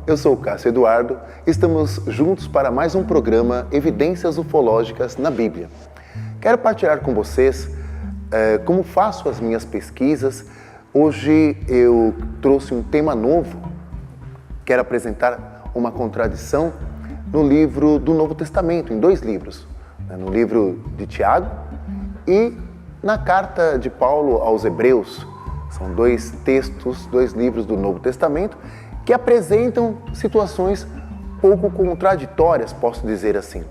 eu sou o Cássio Eduardo, estamos juntos para mais um programa Evidências Ufológicas na Bíblia. Quero partilhar com vocês como faço as minhas pesquisas. Hoje eu trouxe um tema novo, quero apresentar uma contradição no livro do Novo Testamento, em 2 livros, no livro de Tiago e na carta de Paulo aos Hebreus. São 2 textos, 2 livros do Novo Testamento que apresentam situações pouco contraditórias, posso dizer assim.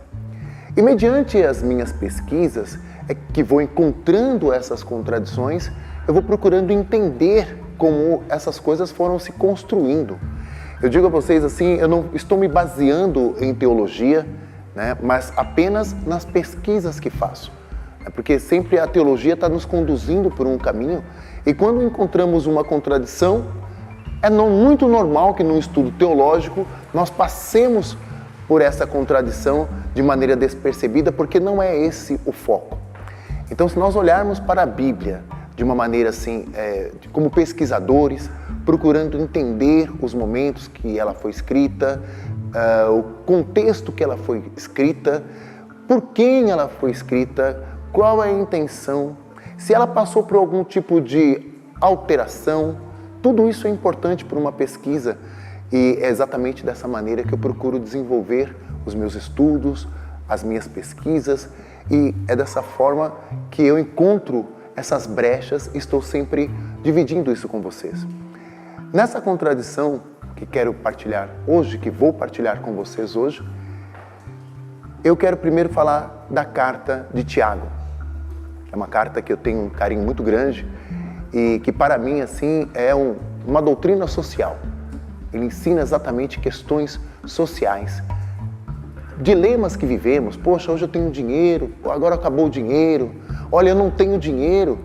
E mediante as minhas pesquisas, é que vou encontrando essas contradições, eu vou procurando entender como essas coisas foram se construindo. Eu digo a vocês assim, eu não estou me baseando em teologia, mas apenas nas pesquisas que faço. Porque sempre a teologia está nos conduzindo por um caminho, e quando encontramos uma contradição, é muito normal que num estudo teológico nós passemos por essa contradição de maneira despercebida, porque não é esse o foco. Então, se nós olharmos para a Bíblia de uma maneira assim, como pesquisadores, procurando entender os momentos que ela foi escrita, o contexto que ela foi escrita, por quem ela foi escrita, qual é a intenção, se ela passou por algum tipo de alteração, tudo isso é importante para uma pesquisa e é exatamente dessa maneira que eu procuro desenvolver os meus estudos, as minhas pesquisas, e é dessa forma que eu encontro essas brechas e estou sempre dividindo isso com vocês. Nessa contradição que quero partilhar hoje, que vou partilhar com vocês hoje, eu quero primeiro falar da carta de Tiago. É uma carta que eu tenho um carinho muito grande e que para mim assim é uma doutrina social. Ele ensina exatamente questões sociais, dilemas que vivemos. Poxa, hoje eu tenho dinheiro, agora acabou o dinheiro. Olha, eu não tenho dinheiro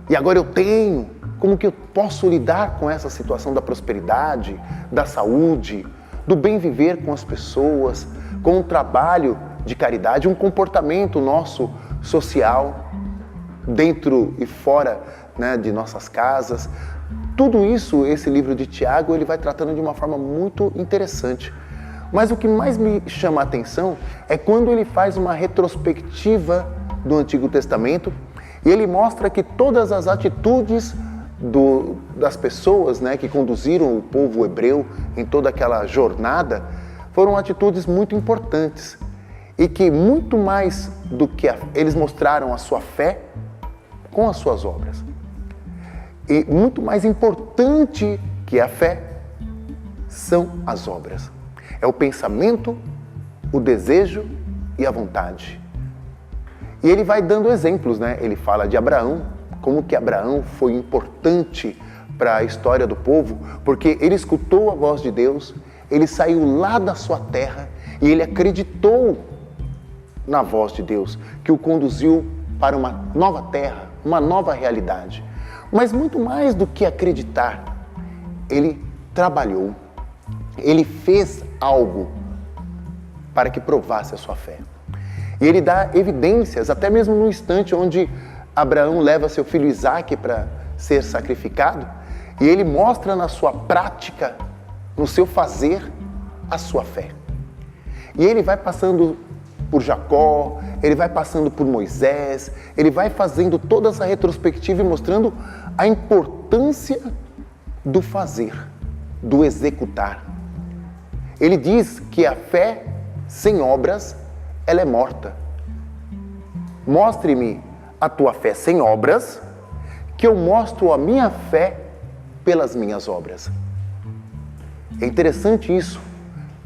e agora eu tenho. Como que eu posso lidar com essa situação da prosperidade, da saúde, do bem viver com as pessoas, com um trabalho de caridade, um comportamento nosso social, dentro e fora de nossas casas. Tudo isso, esse livro de Tiago, ele vai tratando de uma forma muito interessante. Mas o que mais me chama a atenção é quando ele faz uma retrospectiva do Antigo Testamento e ele mostra que todas as atitudes das pessoas que conduziram o povo hebreu em toda aquela jornada foram atitudes muito importantes e que muito mais do que eles mostraram a sua fé com as suas obras. E muito mais importante que a fé são as obras. É o pensamento, o desejo e a vontade. E ele vai dando exemplos, Ele fala de Abraão, como que Abraão foi importante para a história do povo, porque ele escutou a voz de Deus, ele saiu lá da sua terra e ele acreditou na voz de Deus, que o conduziu para uma nova terra, uma nova realidade. Mas muito mais do que acreditar, ele trabalhou, ele fez algo para que provasse a sua fé. E ele dá evidências, até mesmo no instante onde Abraão leva seu filho Isaque para ser sacrificado, e ele mostra na sua prática, no seu fazer, a sua fé. E ele vai passando por Jacó, ele vai passando por Moisés, ele vai fazendo toda essa retrospectiva e mostrando a importância do fazer, do executar. Ele diz que a fé sem obras, ela é morta. Mostre-me a tua fé sem obras, que eu mostro a minha fé pelas minhas obras. É interessante isso.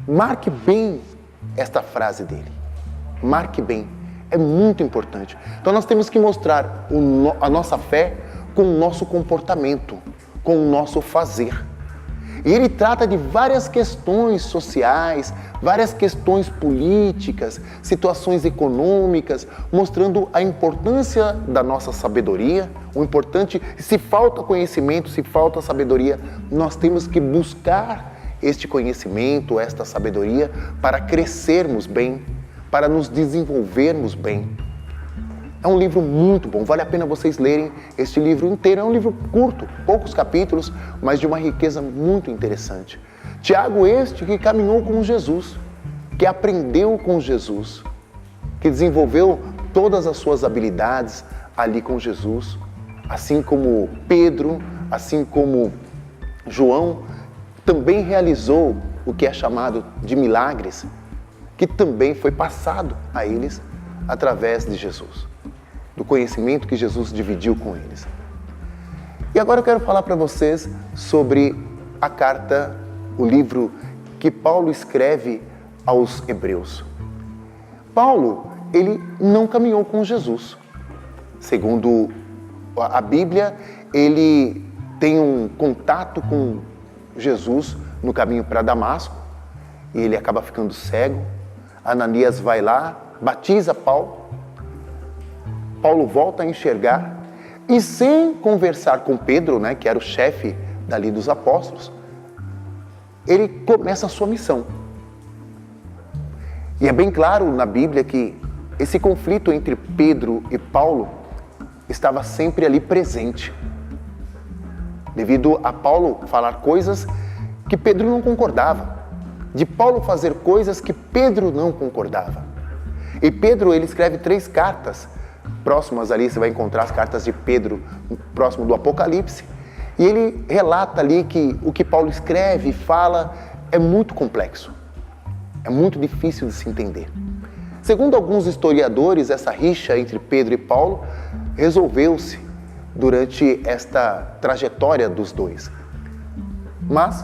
Marque bem esta frase dele. Marque bem. É muito importante. Então nós temos que mostrar a nossa fé com o nosso comportamento, com o nosso fazer. E ele trata de várias questões sociais, várias questões políticas, situações econômicas, mostrando a importância da nossa sabedoria. O importante, se falta conhecimento, se falta sabedoria, nós temos que buscar este conhecimento, esta sabedoria, para crescermos bem, para nos desenvolvermos bem. É um livro muito bom, vale a pena vocês lerem este livro inteiro. É um livro curto, poucos capítulos, mas de uma riqueza muito interessante. Tiago este que caminhou com Jesus, que aprendeu com Jesus, que desenvolveu todas as suas habilidades ali com Jesus, assim como Pedro, assim como João, também realizou o que é chamado de milagres, que também foi passado a eles através de Jesus, do conhecimento que Jesus dividiu com eles. E agora eu quero falar para vocês sobre a carta, o livro que Paulo escreve aos Hebreus. Paulo, ele não caminhou com Jesus. Segundo a Bíblia, ele tem um contato com Jesus no caminho para Damasco e ele acaba ficando cego. Ananias vai lá, batiza Paulo. Paulo volta a enxergar e, sem conversar com Pedro, que era o chefe dali dos apóstolos, ele começa a sua missão. E é bem claro na Bíblia que esse conflito entre Pedro e Paulo estava sempre ali presente, devido a Paulo falar coisas que Pedro não concordava, de Paulo fazer coisas que Pedro não concordava. E Pedro, ele escreve 3 cartas, próximas ali, você vai encontrar as cartas de Pedro próximo do Apocalipse, e ele relata ali que o que Paulo escreve e fala é muito complexo, é muito difícil de se entender. Segundo alguns historiadores, essa rixa entre Pedro e Paulo resolveu-se durante esta trajetória dos dois. Mas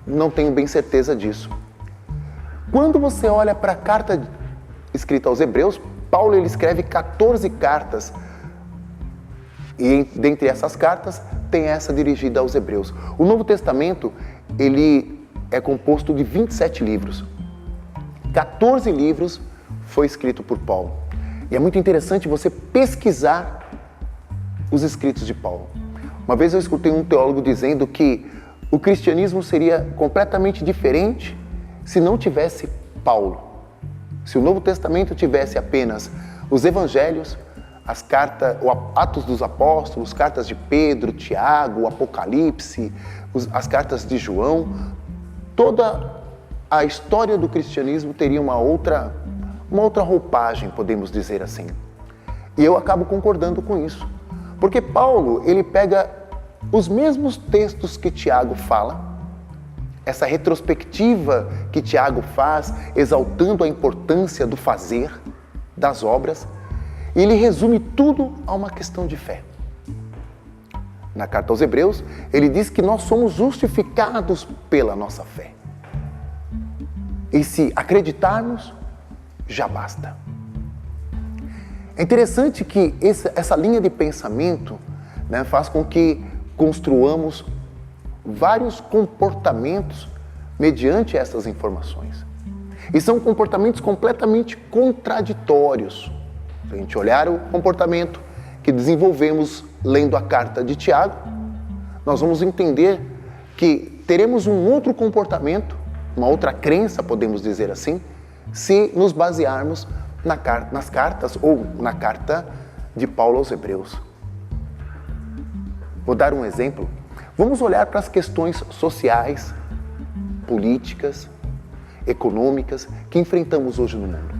não tenho bem certeza disso. Quando você olha para a carta escrita aos Hebreus, Paulo ele escreve 14 cartas. E dentre essas cartas, tem essa dirigida aos Hebreus. O Novo Testamento, ele é composto de 27 livros. 14 livros foi escrito por Paulo. E é muito interessante você pesquisar os escritos de Paulo. Uma vez eu escutei um teólogo dizendo que o cristianismo seria completamente diferente se não tivesse Paulo. Se o Novo Testamento tivesse apenas os evangelhos, as cartas, o Atos dos Apóstolos, cartas de Pedro, Tiago, o Apocalipse, as cartas de João, toda a história do cristianismo teria uma outra roupagem, podemos dizer assim. E eu acabo concordando com isso. Porque Paulo, ele pega os mesmos textos que Tiago fala, essa retrospectiva que Tiago faz, exaltando a importância do fazer, das obras, e ele resume tudo a uma questão de fé. Na carta aos Hebreus, ele diz que nós somos justificados pela nossa fé. E se acreditarmos, já basta. É interessante que essa linha de pensamento faz com que construamos vários comportamentos mediante essas informações. E são comportamentos completamente contraditórios. Se a gente olhar o comportamento que desenvolvemos lendo a carta de Tiago, nós vamos entender que teremos um outro comportamento, uma outra crença, podemos dizer assim, se nos basearmos nas cartas ou na carta de Paulo aos Hebreus. Vou dar um exemplo. Vamos olhar para as questões sociais, políticas, econômicas que enfrentamos hoje no mundo.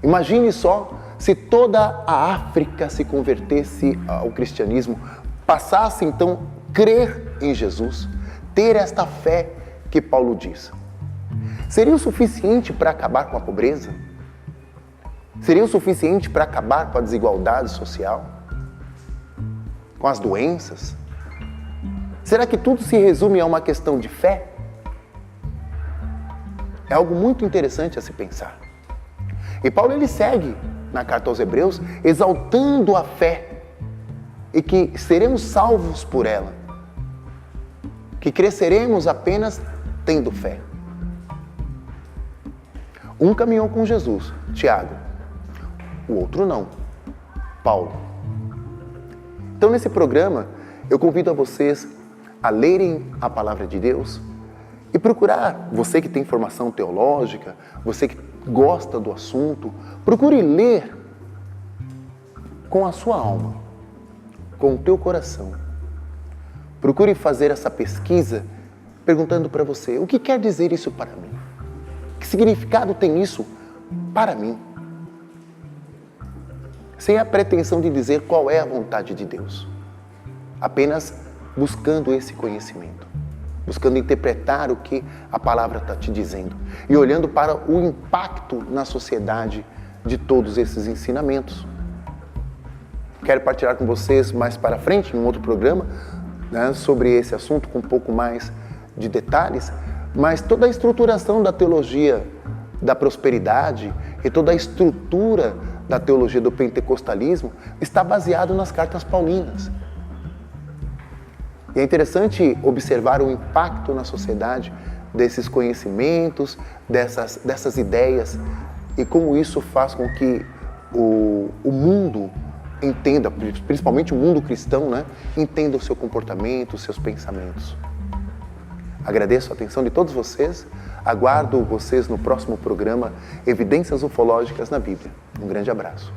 Imagine só se toda a África se convertesse ao cristianismo, passasse então a crer em Jesus, ter esta fé que Paulo diz. Seria o suficiente para acabar com a pobreza? Seria o suficiente para acabar com a desigualdade social? Com as doenças? Será que tudo se resume a uma questão de fé? É algo muito interessante a se pensar. E Paulo ele segue na carta aos Hebreus exaltando a fé e que seremos salvos por ela, que cresceremos apenas tendo fé. Um caminhou com Jesus, Tiago, o outro não, Paulo. Então nesse programa eu convido a vocês a lerem a palavra de Deus e procurar, você que tem formação teológica, você que gosta do assunto, procure ler com a sua alma, com o teu coração. Procure fazer essa pesquisa perguntando para você, o que quer dizer isso para mim? Que significado tem isso para mim? Sem a pretensão de dizer qual é a vontade de Deus. Apenas buscando esse conhecimento. Buscando interpretar o que a palavra está te dizendo. E olhando para o impacto na sociedade de todos esses ensinamentos. Quero partilhar com vocês mais para frente, num outro programa, né, sobre esse assunto com um pouco mais de detalhes, mas toda a estruturação da teologia da prosperidade e toda a estrutura da teologia do pentecostalismo está baseado nas cartas paulinas. E é interessante observar o impacto na sociedade desses conhecimentos, dessas ideias e como isso faz com que o mundo entenda, principalmente o mundo cristão, né, entenda o seu comportamento, os seus pensamentos. Agradeço a atenção de todos vocês, aguardo vocês no próximo programa Evidências Ufológicas na Bíblia. Um grande abraço.